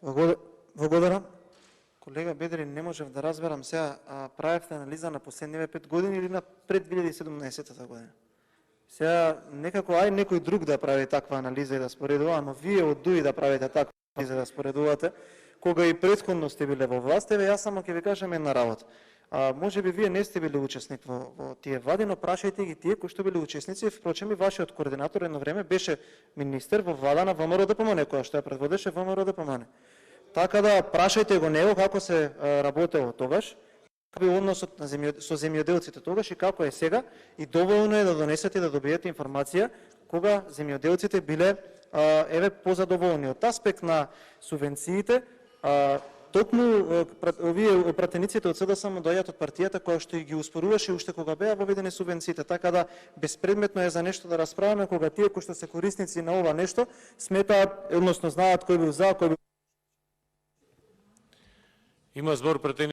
Благодарам. Колега Бедри, не можев да разберам сега, правевте анализа на последниве 5 години или на пред 2017 година? Сега некако ај некој друг да прави таква анализа и да споредува, но вие од ДУИ да правите таква анализа да споредувате, кога и претходно сте биле во власт, еве јас само ќе ви кажам една работа. Може би вие не сте били учесник во тие влади, но прашајте ги тие кои што били учесници, впрочем и вашиот координатор едно време беше министер во влада на ВМРО ДПМН, која што ја предводеше ВМРО ДПМН. Така да прашајте го него како се работело тогаш, какви односот со земјоделците тогаш и како е сега, и доволно е да донесете да добиете информација кога земјоделците биле еве позадоволни. Од аспект на субвенциите, токму овие пратениците од СДСМ доаѓаат од партијата која што и ги успоруваше уште кога беа воведени субвенциите, така да безпредметно е за нешто да расправаме кога тие кои што се корисници на ова нешто сметаат, односно знаат кој бил за, кој бил. Има збор пратеници